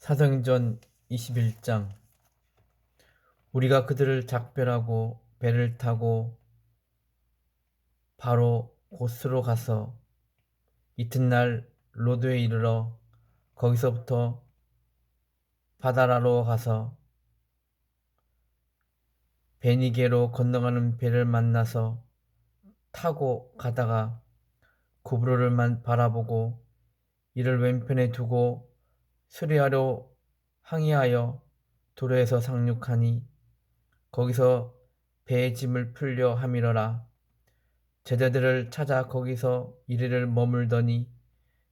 사도행전 21장. 우리가 그들을 작별하고 배를 타고 바로 고스로 가서 이튿날 로도에 이르러 거기서부터 바다라로 가서 베니게로 건너가는 배를 만나서 타고 가다가 구브로를 바라보고 이를 왼편에 두고 수리하려 항해하여 도로에서 상륙하니 거기서 배의 짐을 풀려 함이러라. 제자들을 찾아 거기서 이리를 머물더니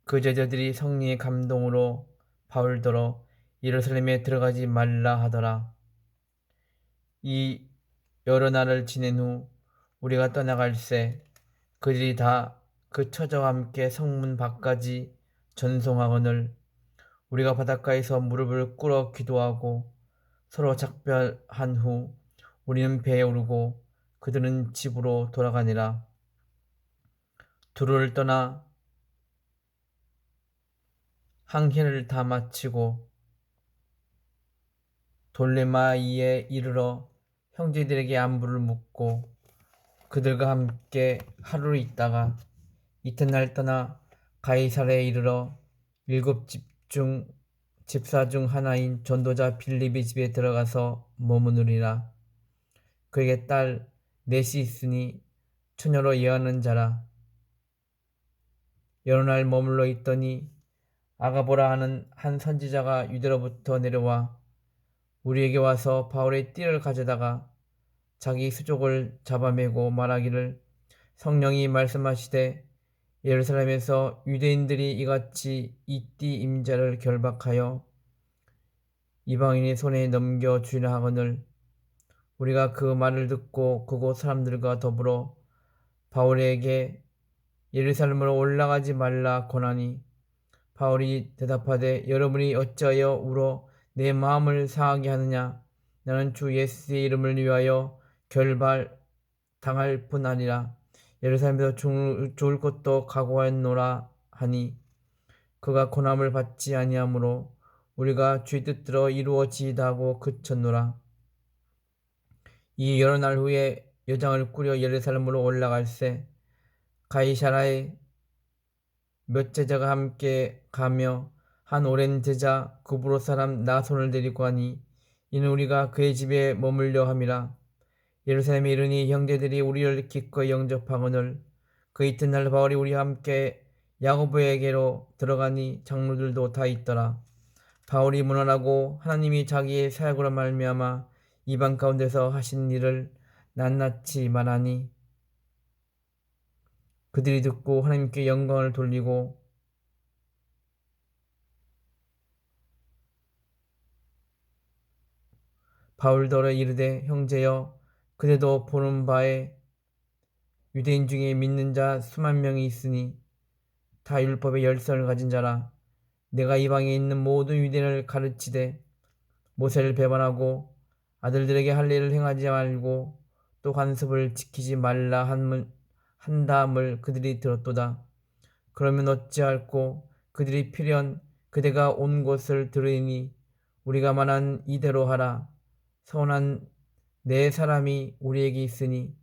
그 제자들이 성령의 감동으로 바울더러 예루살렘에 들어가지 말라 하더라. 이 여러 날을 지낸 후 우리가 떠나갈새 그들이 다 그 처자와 함께 성문 밖까지 전송하거늘 우리가 바닷가에서 무릎을 꿇어 기도하고 서로 작별한 후 우리는 배에 오르고 그들은 집으로 돌아가니라. 두로를 떠나 항해를 다 마치고 돌레마이에 이르러 형제들에게 안부를 묻고 그들과 함께 하루를 있다가 이튿날 떠나 가이사랴에 이르러 일곱 집사 중 하나인 전도자 빌립의 집에 들어가서 머무르리라. 그에게 딸 넷이 있으니 처녀로 예하는 자라. 여러 날 머물러 있더니 아가보라 하는 한 선지자가 유대로부터 내려와 우리에게 와서 바울의 띠를 가져다가 자기 수족을 잡아매고 말하기를 성령이 말씀하시되 예루살렘에서 유대인들이 이같이 이 띠 임자를 결박하여 이방인의 손에 넘겨주려 하거늘 우리가 그 말을 듣고 그곳 사람들과 더불어 바울에게 예루살렘으로 올라가지 말라 권하니 바울이 대답하되 여러분이 어찌하여 울어 내 마음을 상하게 하느냐. 나는 주 예수의 이름을 위하여 결박당할 뿐 아니라 예루살렘에서 죽을 것도 각오하였노라 하니 그가 고난을 받지 아니하므로 우리가 주의 뜻대로 이루어지이다 하고 그쳤노라. 이 여러 날 후에 여장을 꾸려 예루살렘으로 올라갈새 가이사랴에 몇 제자가 함께 가며 한 오랜 제자 구브로 사람 나손을 데리고 가니 이는 우리가 그의 집에 머물려 함이라. 예루살렘에 이르니 형제들이 우리를 기꺼이 영접하거늘 그 이튿날 바울이 우리와 함께 야고보에게로 들어가니 장로들도 다 있더라. 바울이 문안하고 하나님이 자기의 사역으로 말미암아 이방 가운데서 하신 일을 낱낱이 말하니 그들이 듣고 하나님께 영광을 돌리고 바울더러 이르되 형제여 그대도 보는 바에 유대인 중에 믿는 자 수만 명이 있으니 다 율법의 열성을 가진 자라. 내가 이방에 있는 모든 유대인을 가르치되 모세를 배반하고 아들들에게 할 일을 행하지 말고 또 관습을 지키지 말라 한다함을 그들이 들었도다. 그러면 어찌할꼬 그들이 필연 그대가 온 곳을 들으니 우리가 말한 이대로 하라. 선한 네 사람이 우리에게 있으니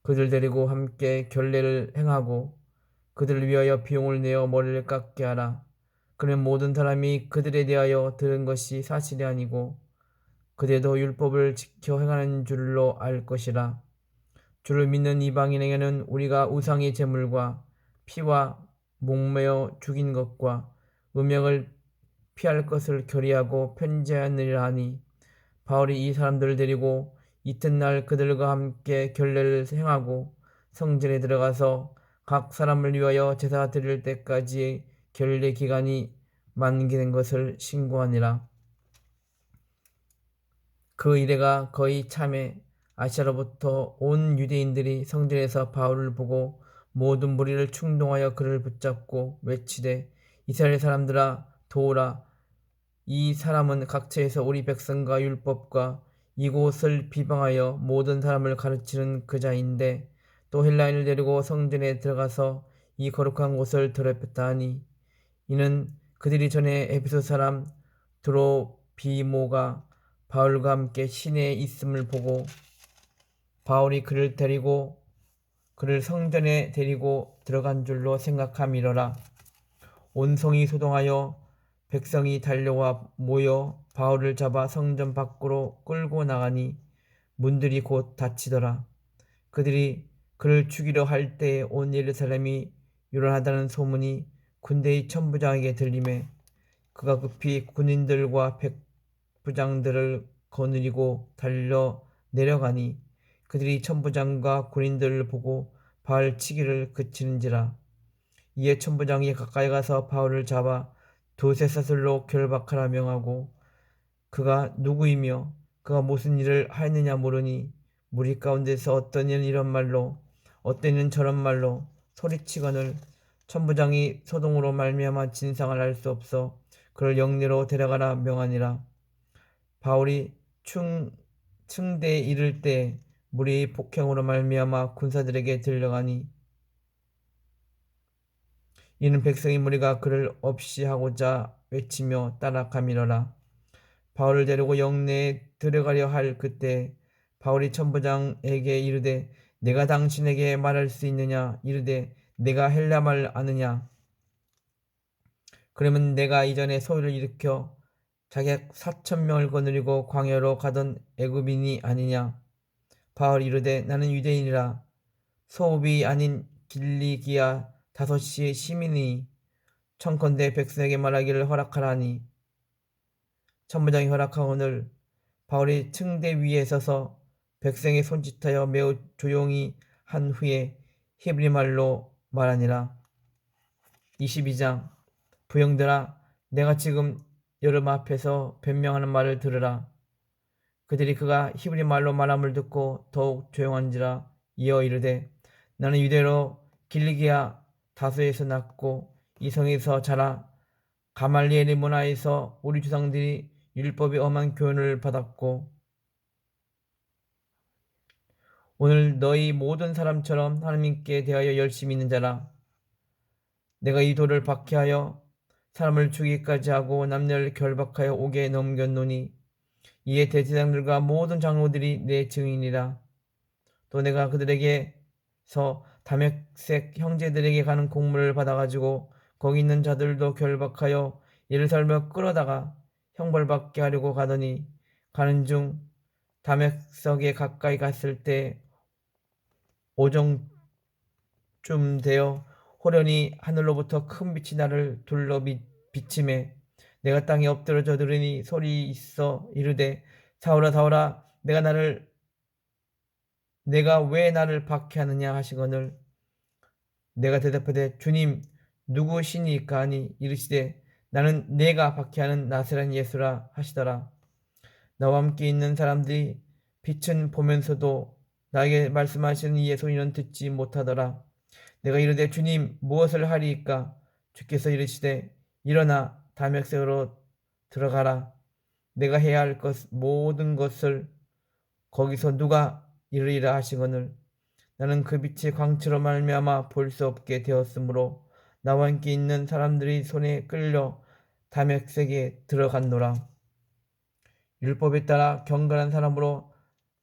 그들 데리고 함께 결례를 행하고 그들을 위하여 비용을 내어 머리를 깎게 하라. 그는 모든 사람이 그들에 대하여 들은 것이 사실이 아니고 그대도 율법을 지켜 행하는 줄로 알 것이라. 주를 믿는 이방인에게는 우리가 우상의 제물과 피와 목매어 죽인 것과 음행을 피할 것을 결의하고 편지하느니라 하니 바울이 이 사람들을 데리고 이튿날 그들과 함께 결례를 행하고 성전에 들어가서 각 사람을 위하여 제사 드릴 때까지의 결례 기간이 만기된 것을 신고하니라. 그 이래가 거의 참에 아시아로부터 온 유대인들이 성전에서 바울을 보고 모든 무리를 충동하여 그를 붙잡고 외치되 이스라엘 사람들아 도우라. 이 사람은 각처에서 우리 백성과 율법과 이곳을 비방하여 모든 사람을 가르치는 그자인데 또 헬라인을 데리고 성전에 들어가서 이 거룩한 곳을 더럽혔다 하니 이는 그들이 전에 에베소 사람 드로비모가 바울과 함께 시내에 있음을 보고 바울이 그를 성전에 데리고 들어간 줄로 생각함이러라. 온 성이 소동하여 백성이 달려와 모여 바울을 잡아 성전 밖으로 끌고 나가니 문들이 곧 닫히더라. 그들이 그를 죽이려 할 때에 온 예루살렘이 요란하다는 소문이 군대의 천부장에게 들리매 그가 급히 군인들과 백부장들을 거느리고 달려 내려가니 그들이 천부장과 군인들을 보고 바울 치기를 그치는지라. 이에 천부장이 가까이 가서 바울을 잡아 도새사슬로 결박하라 명하고 그가 누구이며 그가 무슨 일을 하였느냐 물으니 무리 가운데서 어떤 이는 이런 말로 어떤 이는 저런 말로 소리치거늘 천부장이 소동으로 말미암아 진상을 알 수 없어 그를 영내로 데려가라 명하니라. 바울이 층대에 이를 때 무리의 폭행으로 말미암아 군사들에게 들려가니 이는 백성의 무리가 그를 없이 하고자 외치며 따라가미러라. 바울을 데리고 영내에 들어가려 할 그때 바울이 천부장에게 이르되 내가 당신에게 말할 수 있느냐 이르되 내가 헬라말 아느냐 그러면 내가 이전에 소위를 일으켜 자객 4,000명을 거느리고 광야로 가던 애굽인이 아니냐. 바울이 이르되 나는 유대인이라 소읍이 아닌 길리기아 다섯시의 시민이 청컨대 백성에게 말하기를 허락하라니 천부장이 허락하오늘 바울이 층대 위에 서서 백성의 손짓하여 매우 조용히 한 후에 히브리 말로 말하니라. 22장 부형들아 내가 지금 여름 앞에서 변명하는 말을 들으라. 그들이 그가 히브리 말로 말함을 듣고 더욱 조용한지라. 이어 이르되 나는 유대로 길리기아 다소에서 났고 이 성에서 자라 가말리엘의 문화에서 우리 조상들이 율법의 엄한 교훈을 받았고 오늘 너희 모든 사람처럼 하나님께 대하여 열심히 있는 자라. 내가 이 돌을 박해하여 사람을 죽이기까지 하고 남녀를 결박하여 옥에 넘겼노니 이에 대제사장들과 모든 장로들이 내 증인이라. 또 내가 그들에게서 다메섹 형제들에게 가는 공문을 받아가지고 거기 있는 자들도 결박하여 예루살렘에 끌어다가 형벌받게 하려고 가더니 가는 중 다메섹에 가까이 갔을 때 오정쯤 되어 호련히 하늘로부터 큰 빛이 나를 둘러 비침에 내가 땅에 엎드러져 들으니 소리 있어 이르되 사울아 사울아 내가 왜 나를 박해하느냐 하시거늘 내가 대답하되 주님 누구시니까 하니 이르시되 나는 내가 박해하는 나사렛 예수라 하시더라. 나와 함께 있는 사람들이 빛은 보면서도 나에게 말씀하시는 이의 소리는 듣지 못하더라. 내가 이르되 주님 무엇을 하리이까? 주께서 이르시되 일어나 다메섹으로 들어가라. 내가 해야 할 모든 것을 거기서 누가 이르리라 하시거늘 나는 그 빛의 광채로 말미암아 볼 수 없게 되었으므로 나와 함께 있는 사람들이 손에 끌려 다메섹에 들어갔노라. 율법에 따라 경건한 사람으로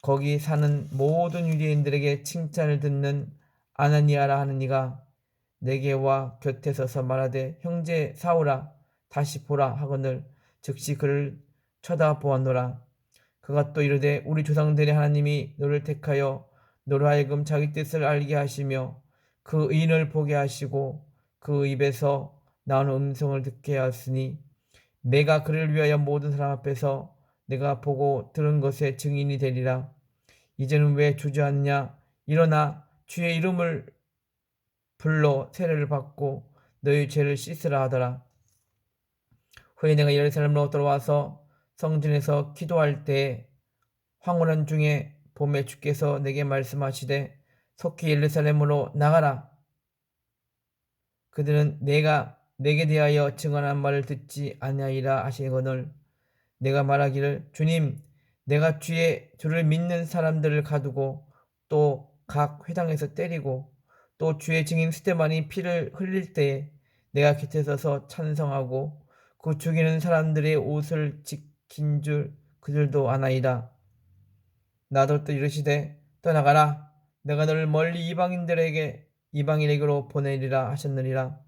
거기 사는 모든 유대인들에게 칭찬을 듣는 아나니아라 하는 이가 내게 와 곁에 서서 말하되 형제 사울아 다시 보라 하거늘 즉시 그를 쳐다보았노라. 그가 또 이르되 우리 조상들의 하나님이 너를 택하여 너로 하여금 자기 뜻을 알게 하시며 그 의인을 보게 하시고 그 입에서 나오는 음성을 듣게 하였으니 내가 그를 위하여 모든 사람 앞에서 내가 보고 들은 것의 증인이 되리라. 이제는 왜 주저하느냐? 일어나 주의 이름을 불러 세례를 받고 너희 죄를 씻으라 하더라. 후에 내가 예루살렘으로 돌아와서 성전에서 기도할 때에 황홀한 중에 봄에 주께서 내게 말씀하시되 속히 예루살렘으로 나가라. 그들은 내가 내게 대하여 증언한 말을 듣지 아니하리라 하시거늘 내가 말하기를 주님 내가 주를 믿는 사람들을 가두고 또 각 회당에서 때리고 또 주의 증인 스데반이 피를 흘릴 때에 내가 곁에 서서 찬성하고 그 죽이는 사람들의 옷을 지킨 줄 그들도 아나이다. 나도 또 이르시되 떠나가라. 내가 너를 멀리 이방인에게로 보내리라 하셨느니라.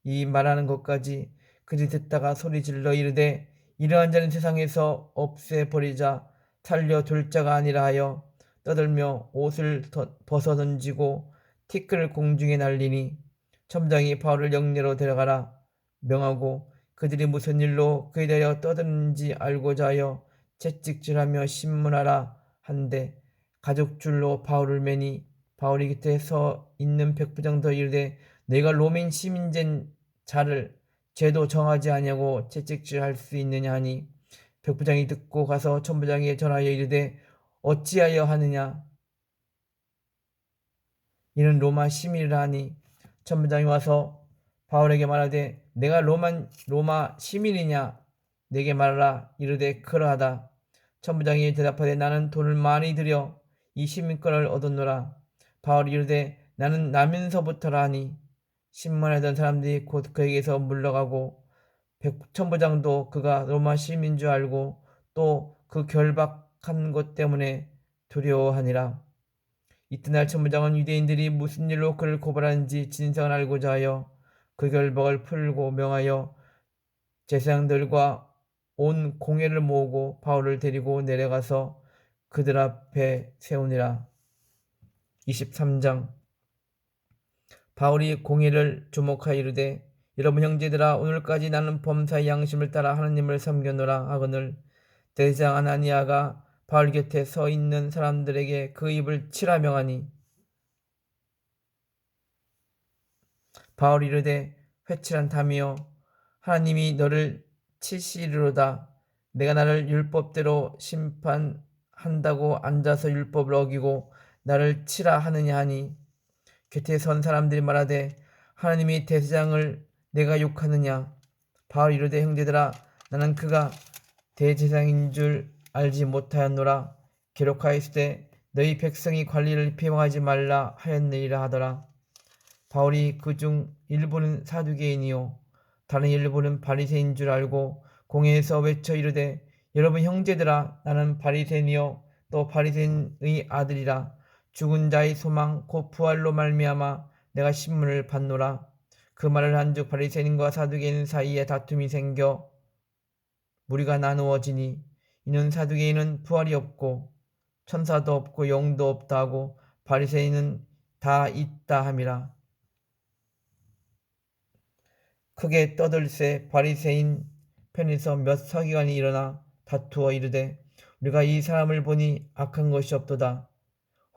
이 말하는 것까지 그들이 듣다가 소리 질러 이르되 이러한 자는 세상에서 없애버리자 살려둘 자가 아니라 하여 떠들며 옷을 벗어 던지고 티끌을 공중에 날리니 첨장이 바울을 영내로 데려가라 명하고 그들이 무슨 일로 그에 대하여 떠드는지 알고자 하여 채찍질하며 신문하라 한데 가죽줄로 바울을 매니 바울이 곁에 서 있는 백부장도 이르되 내가 로민 시민된 자를 죄도 정하지 아니하고 채찍질할 수 있느냐 하니 백부장이 듣고 가서 천부장에게 전하여 이르되 어찌하여 하느냐 이는 로마 시민이라 하니 천부장이 와서 바울에게 말하되 내가 로마 시민이냐 내게 말하라 이르되 그러하다. 천부장이 대답하되 나는 돈을 많이 들여 이 시민권을 얻었노라. 바울이 이르되 나는 나면서부터라 하니 신문하던 사람들이 곧 그에게서 물러가고 천부장도 그가 로마 시민인 줄 알고 또 그 결박한 것 때문에 두려워하니라. 이튿날 천부장은 유대인들이 무슨 일로 그를 고발하는지 진상을 알고자 하여 그 결박을 풀고 명하여 제사장들과 온 공회를 모으고 바울을 데리고 내려가서 그들 앞에 세우니라. 23장 바울이 공회를 주목하여 이르되 여러분 형제들아 오늘까지 나는 범사의 양심을 따라 하나님을 섬겼노라 하거늘 대제사장 아나니아가 바울 곁에 서 있는 사람들에게 그 입을 치라 명하니 바울이 이르되 회칠한 담이여 하나님이 너를 치시리로다. 내가 나를 율법대로 심판한다고 앉아서 율법을 어기고 나를 치라 하느냐 하니 곁에 선 사람들이 말하되 하나님이 대제사장을 내가 욕하느냐. 바울이 이르되 형제들아 나는 그가 대제사장인 줄 알지 못하였노라. 기록하였으되 너희 백성이 관리를 비방하지 말라 하였느니라 하더라. 바울이 그중 일부는 사두개인이요 다른 일부는 바리새인 줄 알고 공회에서 외쳐 이르되 여러분 형제들아 나는 바리새인이요 또 바리새인의 아들이라. 죽은 자의 소망 곧 부활로 말미암아 내가 신문을 받노라. 그 말을 한즉 바리새인과 사두개인 사이에 다툼이 생겨 무리가 나누어지니 이는 사두개인은 부활이 없고 천사도 없고 영도 없다 하고 바리새인은 다 있다 함이라. 크게 떠들새 바리새인 편에서 몇 서기관이 일어나 다투어 이르되 우리가 이 사람을 보니 악한 것이 없도다.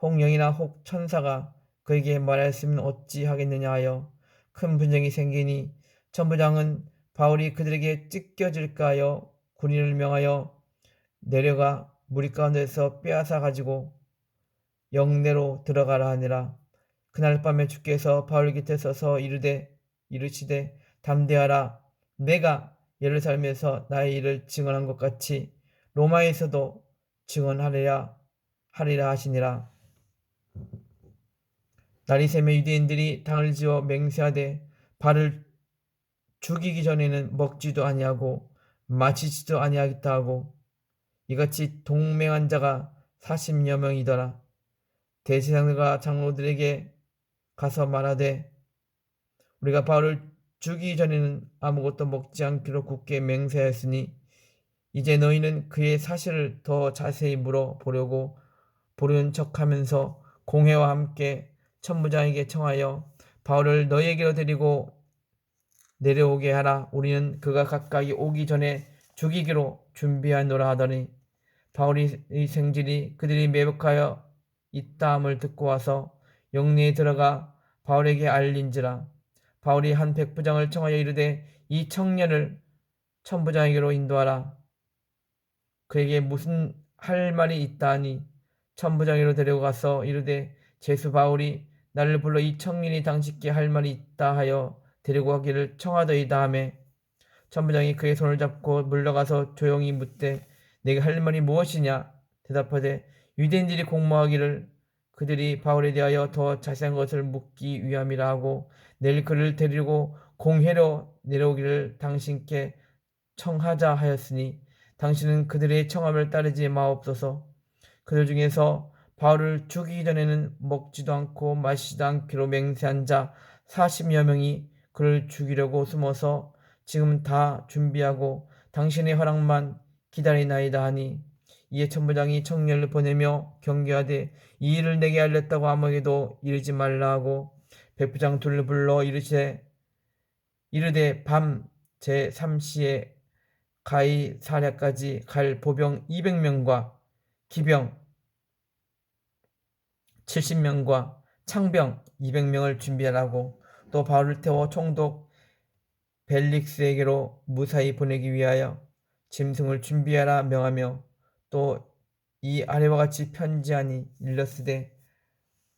혹 영이나 혹 천사가 그에게 말하였으면 어찌하겠느냐 하여 큰 분쟁이 생기니 천부장은 바울이 그들에게 찢겨질까 하여 군인을 명하여 내려가 무리 가운데서 빼앗아 가지고 영내로 들어가라 하니라. 그날 밤에 주께서 바울 곁에 서서 이르시되 담대하라. 내가 예루살렘에서 나의 일을 증언한 것 같이 로마에서도 증언하리라 하시니라. 날이 새며 유대인들이 당을 지어 맹세하되 바울을 죽이기 전에는 먹지도 아니하고 마시지도 아니하겠다 하고 이같이 동맹한 자가 40여 명이더라. 대제사장들과 장로들에게 가서 말하되 우리가 바울을 죽이기 전에는 아무것도 먹지 않기로 굳게 맹세하였으니 이제 너희는 그의 사실을 더 자세히 물어보려고 보려는 척하면서 공회와 함께 천부장에게 청하여 바울을 너희에게로 데리고 내려오게 하라. 우리는 그가 가까이 오기 전에 죽이기로 준비하노라 하더니 바울의 생질이 그들이 매복하여 있다함을 듣고 와서 영내에 들어가 바울에게 알린지라. 바울이 한 백부장을 청하여 이르되 이 청년을 천부장에게로 인도하라. 그에게 무슨 할 말이 있다 하니 천부장에게로 데려가서 이르되 제수 바울이 나를 불러 이 청년이 당신께 할 말이 있다 하여 데리고 가기를 청하더이다 하며 천부장이 그의 손을 잡고 물러가서 조용히 묻되 내게 할 말이 무엇이냐. 대답하되 유대인들이 공모하기를 그들이 바울에 대하여 더 자세한 것을 묻기 위함이라 하고 내일 그를 데리고 공회로 내려오기를 당신께 청하자 하였으니 당신은 그들의 청함을 따르지 마옵소서. 그들 중에서 바울을 죽이기 전에는 먹지도 않고 마시지도 않기로 맹세한 자 40여 명이 그를 죽이려고 숨어서 지금 다 준비하고 당신의 허락만 기다리나이다 하니, 이에 천부장이 청년을 보내며 경계하되 이 일을 내게 알렸다고 아무에게도 이르지 말라 하고 백부장 둘을 불러 이르되 밤 제3시에 가이사랴까지 갈 보병 200명과 기병 70명과 창병 200명을 준비하라고, 또 바울을 태워 총독 벨릭스에게로 무사히 보내기 위하여 짐승을 준비하라 명하며, 또 이 아래와 같이 편지하니 일러스되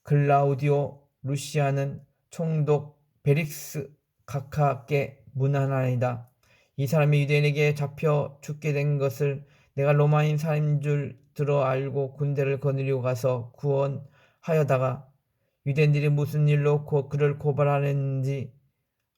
글라우디오 루시아는 총독 벨릭스 각하께 문안하나이다. 이 사람이 유대인에게 잡혀 죽게 된 것을 내가 로마인 사람인 줄 들어 알고 군대를 거느리고 가서 구원하여다가 유대인들이 무슨 일로 그를 고발하는지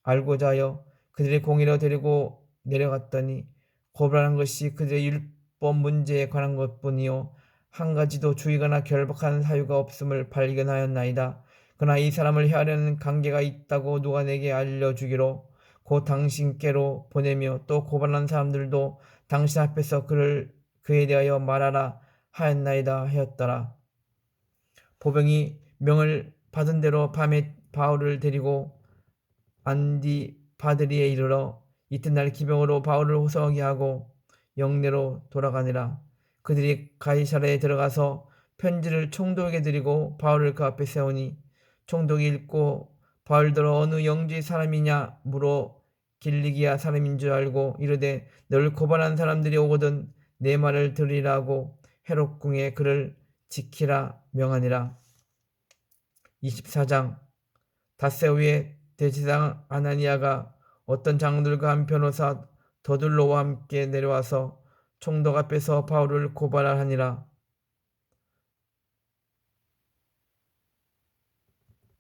알고자 하여 그들의 공의로 데리고 내려갔더니 고발한 것이 그들의 율법 문제에 관한 것뿐이요 한 가지도 주의거나 결박한 사유가 없음을 발견하였나이다. 그러나 이 사람을 해하려는 관계가 있다고 누가 내게 알려주기로 곧 당신께로 보내며, 또 고발한 사람들도 당신 앞에서 그에 대하여 말하라 하였나이다 하였더라. 보병이 명을 받은 대로 밤에 바울을 데리고 안디바드리에 이르러 이튿날 기병으로 바울을 호소하게 하고 영내로 돌아가니라. 그들이 가이사랴에 들어가서 편지를 총독에게 드리고 바울을 그 앞에 세우니 총독이 읽고 바울더러 어느 영지의 사람이냐 물어 길리기아 사람인 줄 알고 이르되 너를 고발한 사람들이 오거든 내 말을 들으라고 헤롯궁에 그를 지키라 명하니라. 24장. 닷새우에 대제사장 아나니아가 어떤 장로들과 한 변호사 더둘로와 함께 내려와서 총독 앞에서 바울을 고발하니라.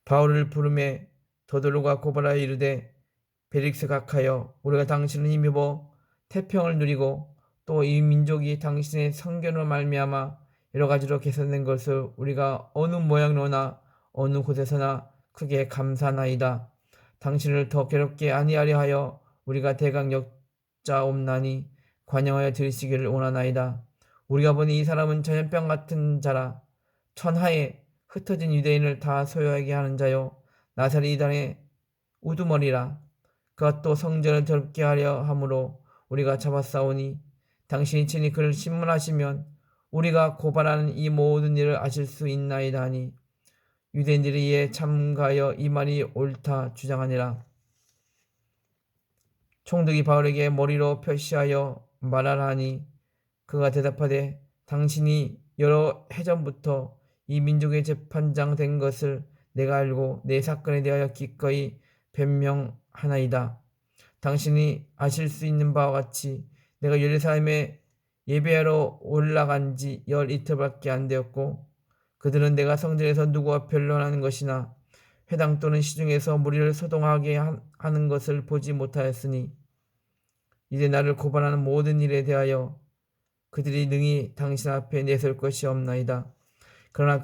바울을 부르매 더둘로가 고발하여 이르되 벨릭스 각하여, 우리가 당신을 힘입어 태평을 누리고 또 이 민족이 당신의 선견으로 말미암아 여러 가지로 개선된 것을 우리가 어느 모양로나 어느 곳에서나 크게 감사나이다. 당신을 더 괴롭게 아니하려 하여 우리가 대강 역자옵나니 관영하여 들으시기를 원하나이다. 우리가 보니 이 사람은 전염병 같은 자라. 천하에 흩어진 유대인을 다 소유하게 하는 자요 나사렛 이단의 우두머리라. 그가 또 성전을 더럽게 하려 함으로 우리가 잡아싸우니 당신이 친히 그를 신문하시면 우리가 고발하는 이 모든 일을 아실 수 있나이다 하니, 유대인들이 이에 참가하여 이 말이 옳다 주장하니라. 총독이 바울에게 머리로 표시하여 말하라 하니 그가 대답하되 당신이 여러 해전부터 이 민족의 재판장 된 것을 내가 알고 내 사건에 대하여 기꺼이 변명하나이다. 당신이 아실 수 있는 바와 같이 내가 예루살렘에 예배하러 올라간 지 열이틀밖에 안 되었고 그들은 내가 성전에서 누구와 변론하는 것이나 회당 또는 시중에서 무리를 소동하게 하는 것을 보지 못하였으니 이제 나를 고발하는 모든 일에 대하여 그들이 능히 당신 앞에 내설 것이 없나이다. 그러나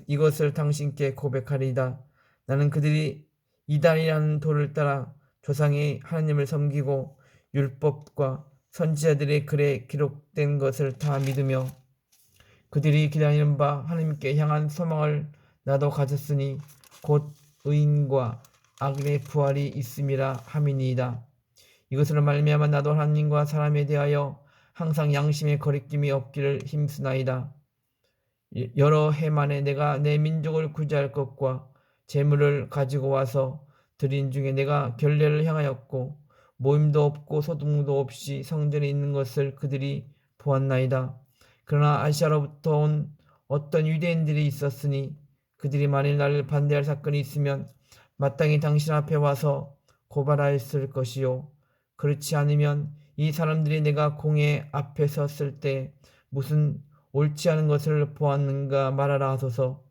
이것을 당신께 고백하리이다. 나는 그들이 이단이라는 도를 따라 조상의 하나님을 섬기고 율법과 선지자들의 글에 기록된 것을 다 믿으며 그들이 기다리는 바 하나님께 향한 소망을 나도 가졌으니 곧 의인과 악인의 부활이 있음이라 함이니이다. 이것으로 말미암아 나도 하나님과 사람에 대하여 항상 양심의 거리낌이 없기를 힘쓰나이다. 여러 해 만에 내가 내 민족을 구제할 것과 재물을 가지고 와서 드린 중에 내가 결례를 행하였고 모임도 없고 소득도 없이 성전에 있는 것을 그들이 보았나이다. 그러나 아시아로부터 온 어떤 유대인들이 있었으니 그들이 만일 나를 반대할 사건이 있으면 마땅히 당신 앞에 와서 고발하였을 것이요 그렇지 않으면 이 사람들이 내가 공회 앞에 섰을 때 무슨 옳지 않은 것을 보았는가 말하라 하소서.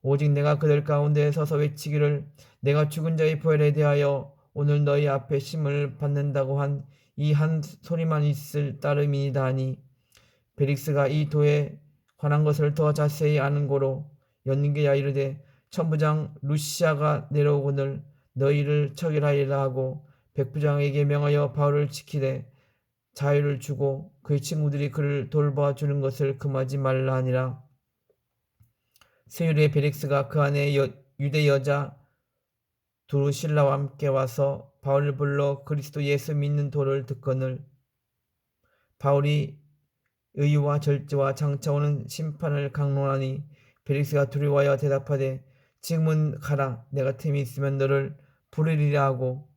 오직 내가 그들 가운데 서서 외치기를 내가 죽은 자의 부활에 대하여 오늘 너희 앞에 심을 받는다고 한 이 한 소리만 있을 따름이니이다 하니 벨릭스가 이 도에 관한 것을 더 자세히 아는 고로 연nin게야 이르되 천부장 루시아가 내려오거늘 너희를 처결하리라 하고 백부장에게 명하여 바울을 지키되 자유를 주고 그의 친구들이 그를 돌봐주는 것을 금하지 말라 하니라. 세율의 벨릭스가 그 안에 유대 여자 두루실라와 함께 와서 바울을 불러 그리스도 예수 믿는 도를 듣거늘 바울이 의와 절제와 장차 오는 심판을 강론하니 벨릭스가 두려워하여 대답하되 지금은 가라 내가 틈이 있으면 너를 부르리라 하고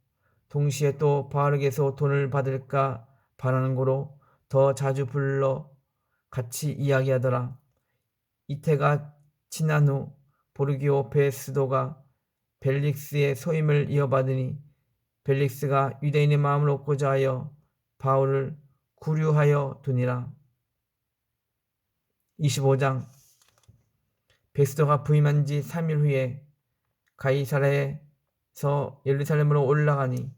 동시에 또 바울에게서 돈을 받을까 바라는 고로 더 자주 불러 같이 이야기하더라. 이태가 지난 후 보르기오 베스도가 벨릭스의 소임을 이어받으니 벨릭스가 유대인의 마음을 얻고자 하여 바울을 구류하여 두니라. 25장 베스도가 부임한 지 3일 후에 가이사랴에서 예루살렘으로 올라가니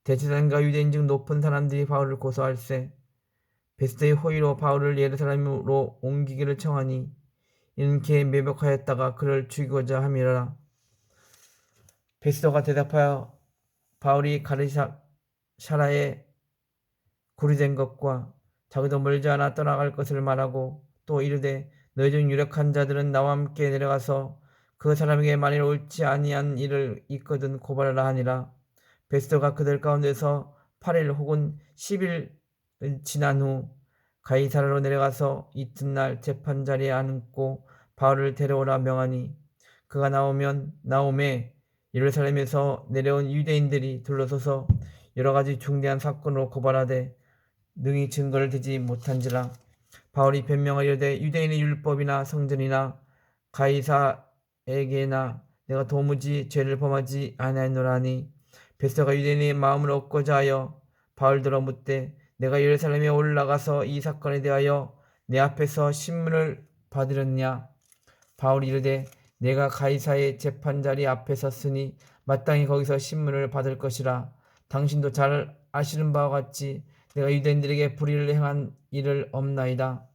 대제사장과 유대인 중 높은 사람들이 바울을 고소할세 베스도의 호의로 바울을 예루살렘으로 옮기기를 청하니 이는 그에 매복하였다가 그를 죽이고자 함이라. 베스도가 대답하여 바울이 가르샤라에 구류된 것과 자기도 멀지 않아 떠나갈 것을 말하고 또 이르되 너희 중 유력한 자들은 나와 함께 내려가서 그 사람에게 만일 옳지 아니한 일을 있거든 고발하라 하니라. 베스도가 그들 가운데서 8일 혹은 10일 지난 후 가이사랴로 내려가서 이튿날 재판자리에 앉고 바울을 데려오라 명하니 그가 나오매 예루살렘에서 내려온 유대인들이 둘러서서 여러가지 중대한 사건으로 고발하되 능히 증거를 대지 못한지라. 바울이 변명하여 이르되 유대인의 율법이나 성전이나 가이사에게나 내가 도무지 죄를 범하지 아니하노라 하니 베스도가 유대인의 마음을 얻고자 하여 바울더러 묻되 내가 예루살렘에 올라가서 이 사건에 대하여 내 앞에서 신문을 받으렸냐. 바울이 이르되 내가 가이사의 재판자리 앞에 섰으니 마땅히 거기서 신문을 받을 것이라. 당신도 잘 아시는 바와 같이 내가 유대인들에게 불의를 행한 일을 없나이다.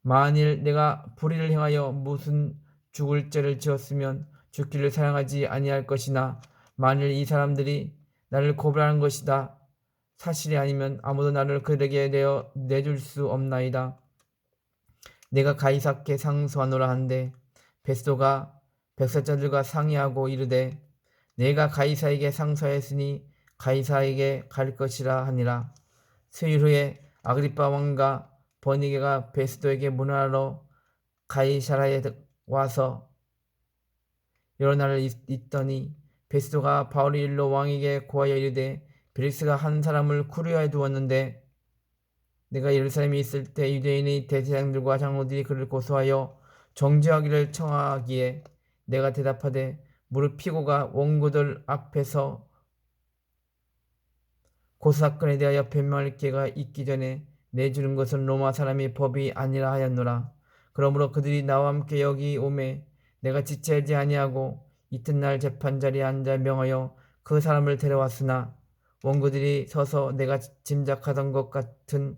만일 내가 불의를 행하여 무슨 죽을 죄를 지었으면 죽기를 사랑하지 아니할 것이나 만일 이 사람들이 나를 고발하는 것이다 사실이 아니면 아무도 나를 그들에게 내줄 수 없나이다. 내가 가이사께 상소하노라 한데 베스도가 백사자들과 상의하고 이르되 내가 가이사에게 상소하였으니 가이사에게 갈 것이라 하니라. 수일 후에 아그리빠 왕과 버니게가 베스도에게 문하러 가이사랴에 와서 여러 날을 있더니 베스도가 바울의 일로 왕에게 고하여 이르되 벨릭스가 한 사람을 구류하여 두었는데 내가 예루살렘에 있을 때 유대인의 대제사장들과 장로들이 그를 고소하여 정죄하기를 청하기에 내가 대답하되 무릇 피고가 원고들 앞에서 고소사건에 대하여 변명할 기회가 있기 전에 내주는 것은 로마 사람의 법이 아니라 하였노라. 그러므로 그들이 나와 함께 여기 오매 내가 지체하지 아니하고 이튿날 재판자리에 앉아 명하여 그 사람을 데려왔으나 원고들이 서서 내가 짐작하던 것 같은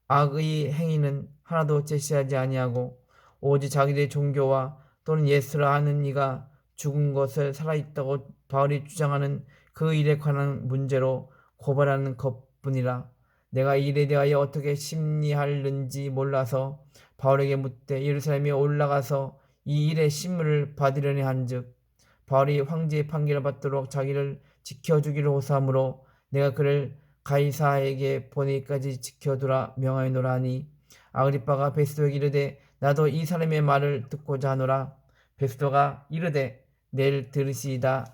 악의 행위는 하나도 제시하지 아니하고 오직 자기들의 종교와 또는 예수라 하는 이가 죽은 것을 살아있다고 바울이 주장하는 그 일에 관한 문제로 고발하는 것뿐이라. 내가 이 일에 대하여 어떻게 심리하는지 몰라서 바울에게 묻되 예루살렘에 올라가서 이 일의 신문을 받으려니 한즉 바울이 황제의 판결을 받도록 자기를 지켜주기로 호소하므로 내가 그를 가이사에게 보내기까지 지켜두라 명하노라 하니 아그리빠가 베스도에게 이르되 나도 이 사람의 말을 듣고자 하노라. 베스도가 이르되 내일 들으시이다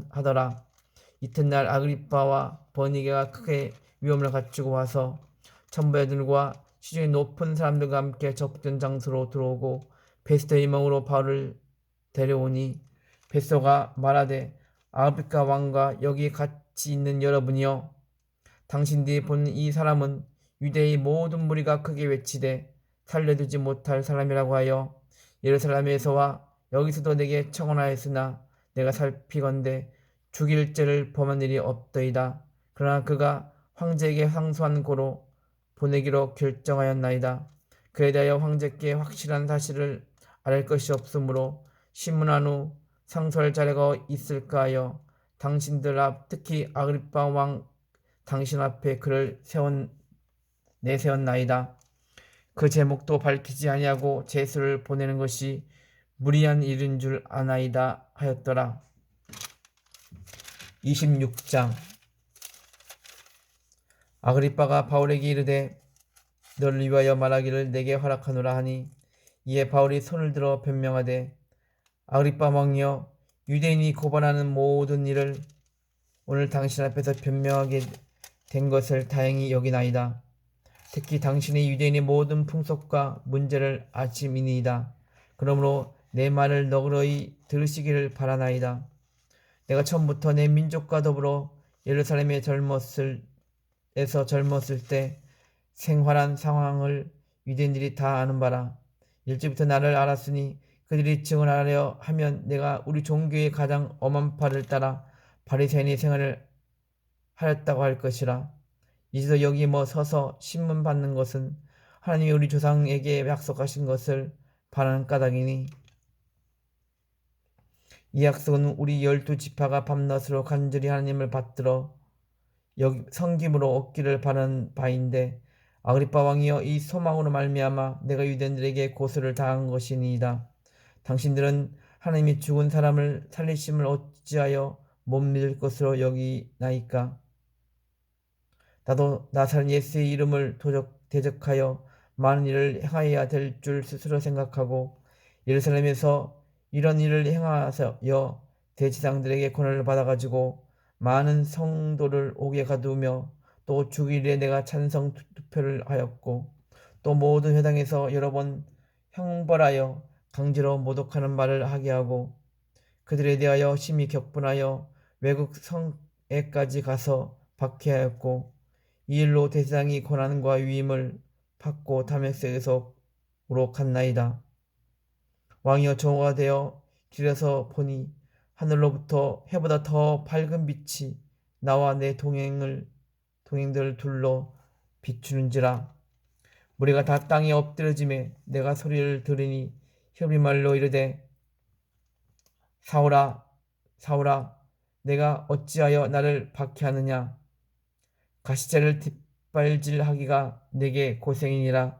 하더라. 이튿날 아그리빠와 버니게가 크게 위험을 갖추고 와서 천부의들과 시중에 높은 사람들과 함께 접전 장소로 들어오고 베스도의 명으로 바울을 데려오니 베스도가 말하되 아그리빠 왕과 여기 같이 있는 여러분이여 당신들이 보는 이 사람은 유대의 모든 무리가 크게 외치되 살려두지 못할 사람이라고 하여 예루살렘에서와 여기서도 내게 청원하였으나 내가 살피건대 죽일 죄를 범한 일이 없더이다. 그러나 그가 황제에게 상소한 고로 보내기로 결정하였나이다. 그에 대하여 황제께 확실한 사실을 알릴 것이 없으므로 신문한 후 상소할 자료가 있을까 하여 당신들 앞, 특히 아그리빠 왕 당신 앞에 그를 내세웠나이다. 그 제목도 밝히지 아니하고 제수를 보내는 것이 무리한 일인 줄 아나이다 하였더라. 26장. 아그리빠가 바울에게 이르되 너를 위하여 말하기를 내게 허락하노라 하니, 이에 바울이 손을 들어 변명하되 아그리빠 왕이여, 유대인이 고발하는 모든 일을 오늘 당신 앞에서 변명하게 된 것을 다행히 여기나이다. 특히 당신이 유대인의 모든 풍속과 문제를 아심이니이다. 그러므로 내 말을 너그러이 들으시기를 바라나이다. 내가 처음부터 내 민족과 더불어 예루살렘에 젊었을 때 생활한 상황을 유대인들이 다 아는 바라. 일찍부터 나를 알았으니 그들이 증언하려 하면 내가 우리 종교의 가장 엄한 바를 따라 바리새인의 생활을 하였다고 할 것이라. 이제도 여기 서서 신문 받는 것은 하나님이 우리 조상에게 약속하신 것을 바라는 까닭이니, 이 약속은 우리 12지파가 밤낮으로 간절히 하나님을 받들어 섬김으로 얻기를 바라는 바인데, 아그리빠 왕이여, 이 소망으로 말미암아 내가 유대인들에게 고소를 당한 것이니이다. 당신들은 하나님이 죽은 사람을 살리심을 어찌하여 못 믿을 것으로 여기나이까? 나도 나사렛 예수의 이름을 대적하여 많은 일을 행하여야 될 줄 스스로 생각하고, 예루살렘에서 이런 일을 행하여 대제사장들에게 권한을 받아가지고 많은 성도를 옥에 가두며, 또 주일에 내가 찬성 투표를 하였고, 또 모든 회당에서 여러 번 형벌하여 강제로 모독하는 말을 하게 하고, 그들에 대하여 심히 격분하여 외국 성에까지 가서 박해하였고, 이 일로 대제사장이 고난과 위임을 받고 다메섹에서 우록한나이다. 왕이여, 정오가 되어 길에서 보니 하늘로부터 해보다 더 밝은 빛이 나와 내 동행들을 둘러 비추는지라. 무리가 다 땅에 엎드려지매 내가 소리를 들으니 히브리말로 이르되 사울아, 사울아, 내가 어찌하여 나를 박해하느냐? 가시자를 뒷발질하기가 내게 고생이니라.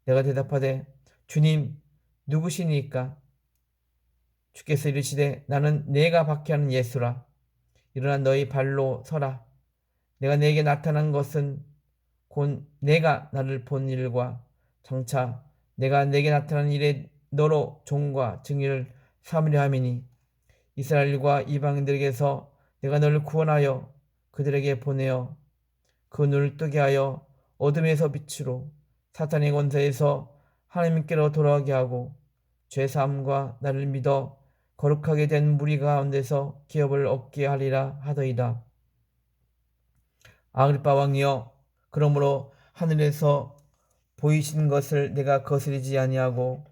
내가 대답하되 주님, 누구시니까? 주께서 이르시되 나는 내가 박해하는 예수라. 일어나 너희 발로 서라. 내가 네게 나타난 것은 곧 내가 나를 본 일과 장차 내가 네게 나타난 일에 너로 종과 증인을 삼으려 함이니, 이스라엘과 이방인들에게서 내가 너를 구원하여 그들에게 보내어 그 눈을 뜨게 하여 어둠에서 빛으로, 사탄의 권세에서 하나님께로 돌아가게 하고, 죄사함과 나를 믿어 거룩하게 된 무리 가운데서 기업을 얻게 하리라 하더이다. 아그리빠 왕이여, 그러므로 하늘에서 보이신 것을 내가 거스르지 아니하고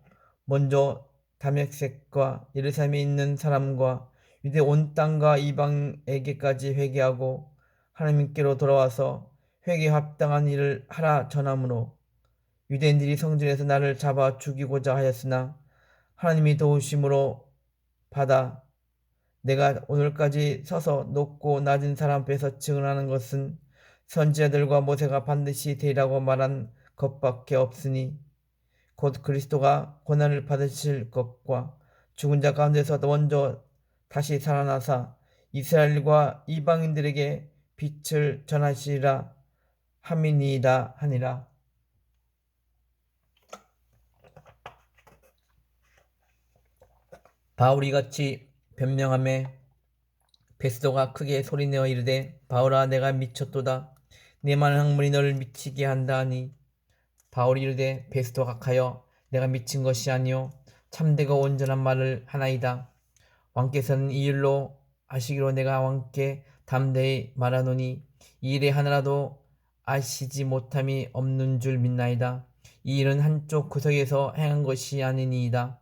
먼저 다메섹과 예루살렘에 있는 사람과 유대 온 땅과 이방에게까지 회개하고 하나님께로 돌아와서 회개에 합당한 일을 하라 전하므로, 유대인들이 성전에서 나를 잡아 죽이고자 하였으나 하나님이 도우심으로 받아 내가 오늘까지 서서 높고 낮은 사람 앞에서 증언하는 것은 선지자들과 모세가 반드시 되리라고 말한 것밖에 없으니, 곧 그리스도가 고난을 받으실 것과 죽은 자 가운데서 먼저 다시 살아나사 이스라엘과 이방인들에게 빛을 전하시리라 함이니이다 하니라. 바울이 같이 변명하매 베스도가 크게 소리내어 이르되 바울아, 내가 미쳤도다. 내 많은 학문이 너를 미치게 한다 하니, 바울이 이르되 베스도 각하여 내가 미친 것이 아니요 참되고 온전한 말을 하나이다. 왕께서는 이 일로 아시기로 내가 왕께 담대히 말하노니 이 일에 하나라도 아시지 못함이 없는 줄 믿나이다. 이 일은 한쪽 구석에서 행한 것이 아니니이다.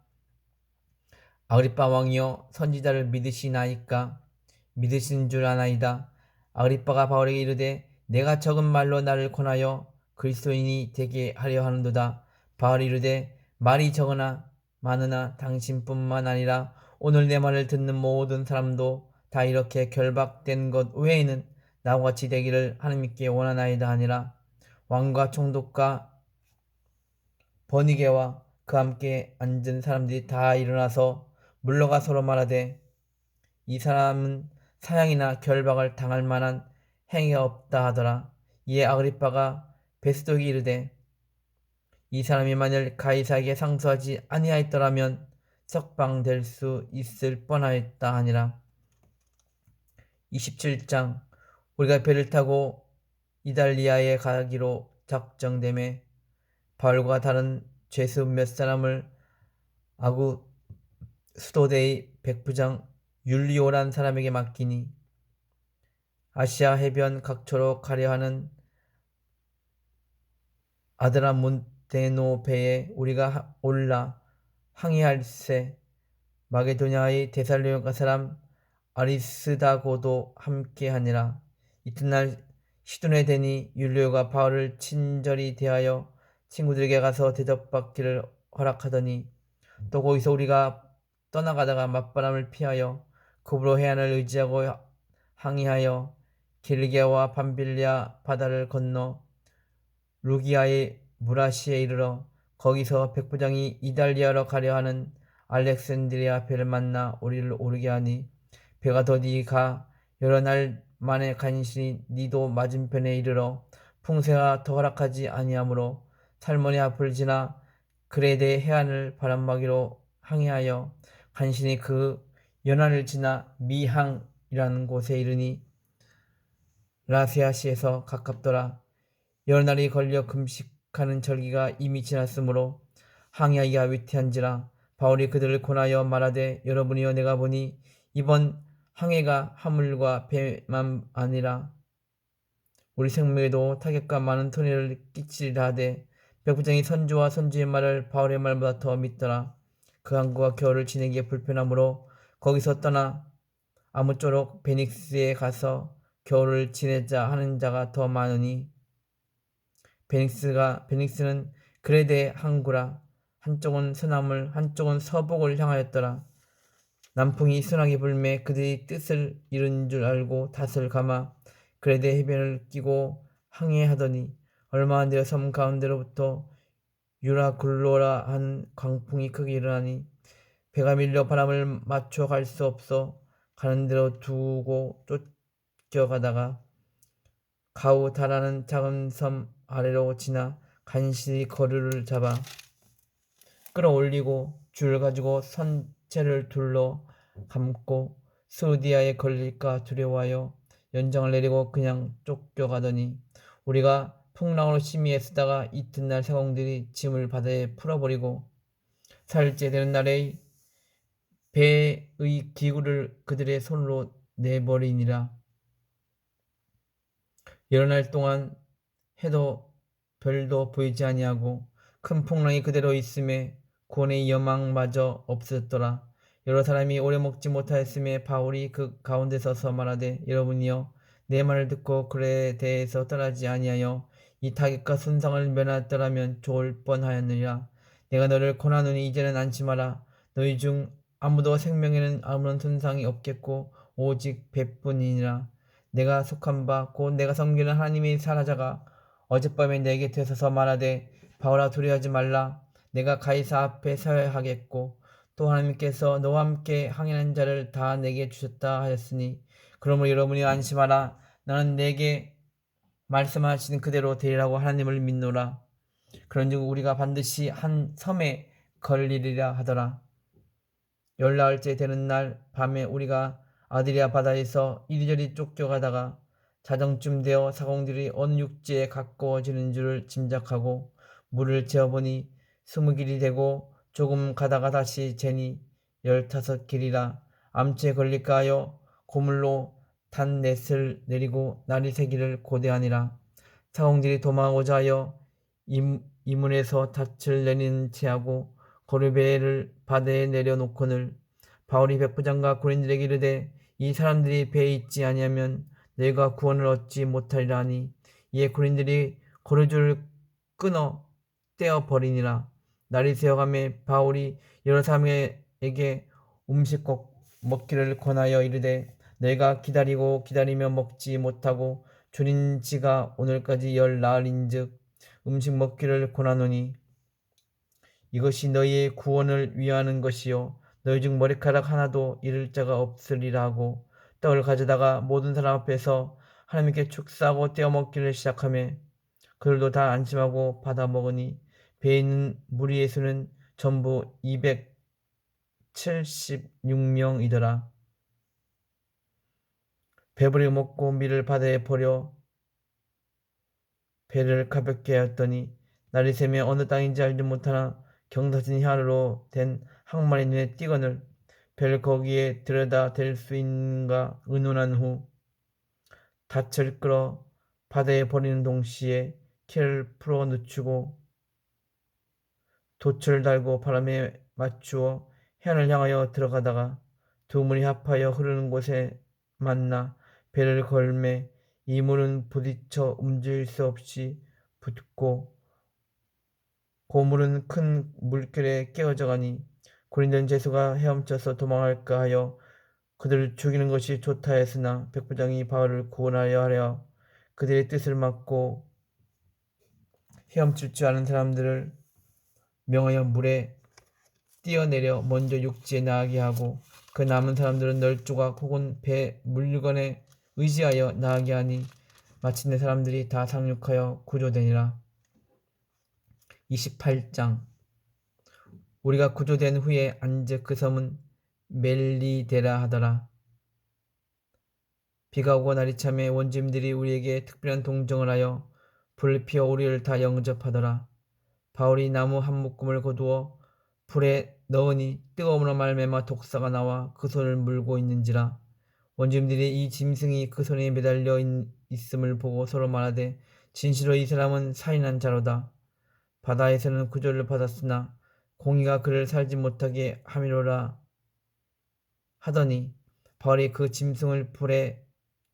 아그리빠 왕이여, 선지자를 믿으시나이까? 믿으시는 줄 아나이다. 아그리빠가 바울에게 이르되 내가 적은 말로 나를 권하여 그리스도인이 되게 하려 하는도다. 바울이 이르되 말이 적으나 많으나 당신뿐만 아니라 오늘 내 말을 듣는 모든 사람도 다 이렇게 결박된 것 외에는 나와 같이 되기를 하나님께 원하나이다 하니라. 왕과 총독과 버니게와 그 함께 앉은 사람들이 다 일어나서 물러가 서로 말하되 이 사람은 사형이나 결박을 당할 만한 행위가 없다 하더라. 이에 아그리빠가 베스도에게 이르되 이 사람이 만일 가이사에게 상소하지 아니하였더라면 석방될 수 있을 뻔하였다 하니라. 27장. 우리가 배를 타고 이달리아에 가기로 작정되매 바울과 다른 죄수 몇 사람을 아구스도대의 백부장 율리오란 사람에게 맡기니 아시아 해변 각처로 가려 하는 아드라몬테노 배에 우리가 올라 항해할세. 마게도냐의 데살로니가 사람 아리스다고도 함께하니라. 이튿날 시돈에 대니 율리오가 바울을 친절히 대하여 친구들에게 가서 대접받기를 허락하더니 또 거기서 우리가 떠나가다가 맞바람을 피하여 급으로 해안을 의지하고 항해하여 길리게와 밤빌리아 바다를 건너 루기아의 무라시에 이르러 거기서 백부장이 이달리아로 가려 하는 알렉산드리아 배를 만나 우리를 오르게 하니 배가 더디 가 여러 날 만에 간신히 니도 맞은편에 이르러 풍세가 더 허락하지 아니하므로 살모니 앞을 지나 그레데 해안을 바람막이로 항해하여 간신히 그 연안을 지나 미항이라는 곳에 이르니 라세아시에서 가깝더라. 여러 날이 걸려 금식하는 절기가 이미 지났으므로 항해하기가 위태한지라. 바울이 그들을 권하여 말하되 여러분이여 내가 보니 이번 항해가 화물과 배만 아니라 우리 생명에도 타격과 많은 손해를 끼치리라 하되 백부장이 선주와 선주의 말을 바울의 말보다 더 믿더라. 그 항구가 겨울을 지내기에 불편하므로 거기서 떠나 아무쪼록 베닉스에 가서 겨울을 지내자 하는 자가 더 많으니 베닉스는 그레데 항구라. 한쪽은 서남을 한쪽은 서북을 향하였더라. 남풍이 순하게 불매 그들이 뜻을 이룬 줄 알고 닷을 감아 그레데 해변을 끼고 항해하더니 얼마 안 되어 섬 가운데로부터 유라굴로라 한 광풍이 크게 일어나니 배가 밀려 바람을 맞춰 갈 수 없어 가는 대로 두고 쫓겨가다가 가우다라는 작은 섬 아래로 지나 간신히 거류를 잡아 끌어올리고 줄 가지고 선체를 둘러 감고 스우디아에 걸릴까 두려워하여 연장을 내리고 그냥 쫓겨가더니 우리가 풍랑으로 심히 애쓰다가 이튿날 사공들이 짐을 바다에 풀어버리고 사흘째 되는 날에 배의 기구를 그들의 손으로 내버리니라. 여러 날 동안 해도 별도 보이지 아니하고 큰 풍랑이 그대로 있음에 구원의 여망마저 없어졌더라. 여러 사람이 오래 먹지 못하였음에 바울이 그 가운데 서서 말하되 여러분이여 내 말을 듣고 그에 대해서 떠나지 아니하여 이 타격과 손상을 면하였더라면 좋을 뻔하였느니라. 내가 너를 권하노니 이제는 안심하라. 너희 중 아무도 생명에는 아무런 손상이 없겠고 오직 배뿐이니라. 내가 속한 바 곧 내가 섬기는 하나님의 사라자가 어젯밤에 내게 되서서 말하되 바울아 두려워하지 말라. 내가 가이사 앞에 서야 하겠고 또 하나님께서 너와 함께 항해하는 자를 다 내게 주셨다 하였으니 그러므로 여러분이 안심하라. 나는 내게 말씀하시는 그대로 되리라고 하나님을 믿노라. 그런즉 우리가 반드시 한 섬에 걸리리라 하더라. 열나흘째 되는 날 밤에 우리가 아드리아 바다에서 이리저리 쫓겨가다가 자정쯤 되어 사공들이 어느 육지에 가까워지는 줄을 짐작하고 물을 재어보니 20길이 되고 조금 가다가 다시 재니 15길이라 암초에 걸릴까 하여 고물로 단넷을 내리고 날이 새기를 고대하니라. 사공들이 도망하고자 하여 이문에서 닻을 내리는 채하고 고르베를 바다에 내려놓거늘 바울이 백부장과 군인들에게 이르되 이 사람들이 배에 있지 아니하면 너희가 구원을 얻지 못하리라 하니 이에 고린들이 거류줄을 끊어 떼어버리니라. 날이 새어가매 바울이 여러 사람에게 음식 꼭 먹기를 권하여 이르되 너희가 기다리고 기다리며 먹지 못하고 줄인 지가 오늘까지 10나흘인즉 음식 먹기를 권하노니 이것이 너희의 구원을 위하는 것이요 너희 중 머리카락 하나도 잃을 자가 없으리라 하고 떡을 가져다가 모든 사람 앞에서 하나님께 축사하고 떼어 먹기를 시작하며 그들도 다 안심하고 받아 먹으니 배에 있는 무리의 수는 전부 276명이더라. 배부리 먹고 밀을 바다에 버려 배를 가볍게 하였더니 날이 새며 어느 땅인지 알지 못하나 경사진 혈로 된 항만이 눈에 띄거늘 배를 거기에 들여다 댈 수 있는가 의논한 후 닻을 끌어 바다에 버리는 동시에 키를 풀어 늦추고 돛을 달고 바람에 맞추어 해안을 향하여 들어가다가 두 물이 합하여 흐르는 곳에 만나 배를 걸매 이 물은 부딪혀 움직일 수 없이 붙고 고물은 큰 물결에 깨어져 가니 고린도인 제수가 헤엄쳐서 도망할까 하여 그들을 죽이는 것이 좋다 했으나 백부장이 바울을 구원하려 하려 그들의 뜻을 막고 헤엄칠 줄 아는 사람들을 명하여 물에 뛰어내려 먼저 육지에 나가게 하고 그 남은 사람들은 널조각 혹은 배 물건에 의지하여 나가게 하니 마침내 사람들이 다 상륙하여 구조되니라. 28장 우리가 구조된 후에 안즉 그 섬은 멜리데라 하더라. 비가 오고 날이 참에 원주민들이 우리에게 특별한 동정을 하여 불을 피워 우리를 다 영접하더라. 바울이 나무 한 묶음을 거두어 불에 넣으니 뜨거움으로 말미암아 독사가 나와 그 손을 물고 있는지라. 원주민들이 이 짐승이 그 손에 매달려 있음을 보고 서로 말하되 진실로 이 사람은 살인한 자로다. 바다에서는 구조를 받았으나 공의가 그를 살지 못하게 함이로라 하더니 바울이 그 짐승을 불에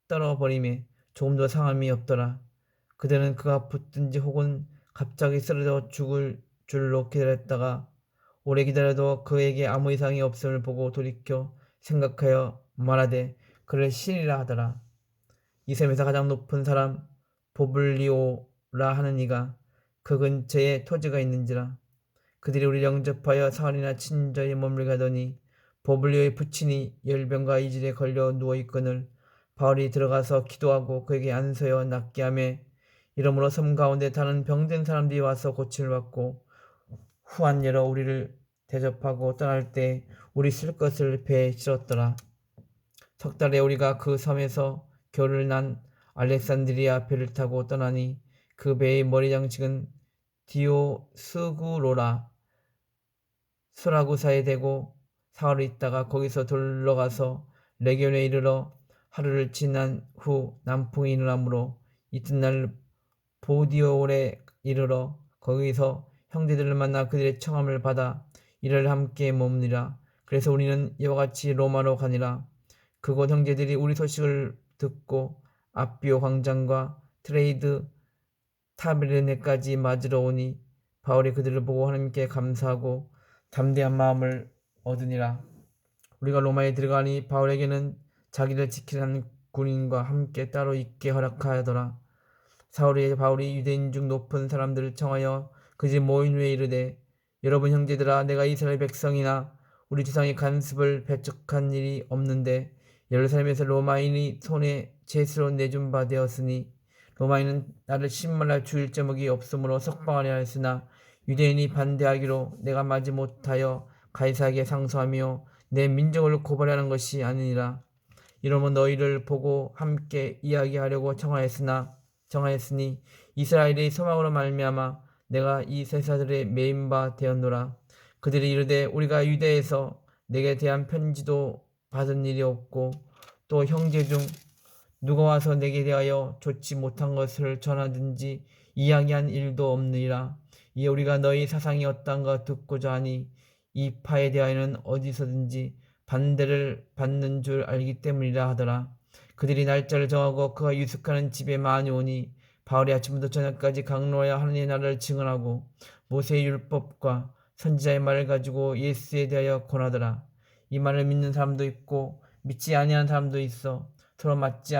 떨어버리매 조금도 상함이 없더라. 그들은 그가 붙든지 혹은 갑자기 쓰러져 죽을 줄로 기다렸다가 오래 기다려도 그에게 아무 이상이 없음을 보고 돌이켜 생각하여 말하되 그를 신이라 하더라. 이 섬에서 가장 높은 사람 보블리오라 하는 이가 그 근처에 토지가 있는지라. 그들이 우리를 영접하여 사흘이나 친절히 머물게 하더니 보블리오의 부친이 열병과 이질에 걸려 누워있거늘 바울이 들어가서 기도하고 그에게 안서여 낫게 하며 이러므로 섬 가운데 다른 병든 사람들이 와서 고침을 받고 후한 예로 우리를 대접하고 떠날 때 우리 쓸 것을 배에 실었더라. 석 달에 우리가 그 섬에서 겨울을 난 알렉산드리아 배를 타고 떠나니 그 배의 머리 장식은 디오스구로라 수라구사에 대고 사흘을 있다가 거기서 돌러가서 레기온에 이르러 하루를 지난 후 남풍이 일어나므로 이튿날 보디올에 이르러 거기서 형제들을 만나 그들의 청함을 받아 이를 함께 머무니라. 그래서 우리는 이와 같이 로마로 가니라. 그곳 형제들이 우리 소식을 듣고 아비오 광장과 트레이드 타베르네까지 맞으러 오니 바울이 그들을 보고 하나님께 감사하고 담대한 마음을 얻으니라. 우리가 로마에 들어가니 바울에게는 자기를 지키는 군인과 함께 따로 있게 허락하더라. 바울이 유대인 중 높은 사람들을 청하여 그 집 모인 후에 이르되 여러분 형제들아 내가 이스라엘 백성이나 우리 조상의 간습을 배척한 일이 없는데 예루살렘에서 로마인이 손에 죄수로 내준 바 되었으니 로마인은 나를 신문할 주일 제목이 없으므로 석방하려 하였으나 유대인이 반대하기로 내가 마지 못하여 가이사에게 상소하며 내 민족을 고발하는 것이 아니니라. 이러면 너희를 보고 함께 이야기하려고 정하였으니 이스라엘의 소망으로 말미암아 내가 이 세사들의 메인 바 되었노라. 그들이 이르되 우리가 유대에서 내게 대한 편지도 받은 일이 없고 또 형제 중 누가 와서 내게 대하여 좋지 못한 것을 전하든지 이야기한 일도 없느니라. 이에 우리가 너희 사상이 어떤가 듣고자 하니 이 파에 대하여는 어디서든지 반대를 받는 줄 알기 때문이라 하더라. 그들이 날짜를 정하고 그가 유숙하는 집에 많이 오니 바울이 아침부터 저녁까지 강로하여 하나님의 나라를 증언하고 모세의 율법과 선지자의 말을 가지고 예수에 대하여 권하더라. 이 말을 믿는 사람도 있고 믿지 아니하는 사람도 있어 서로 맞지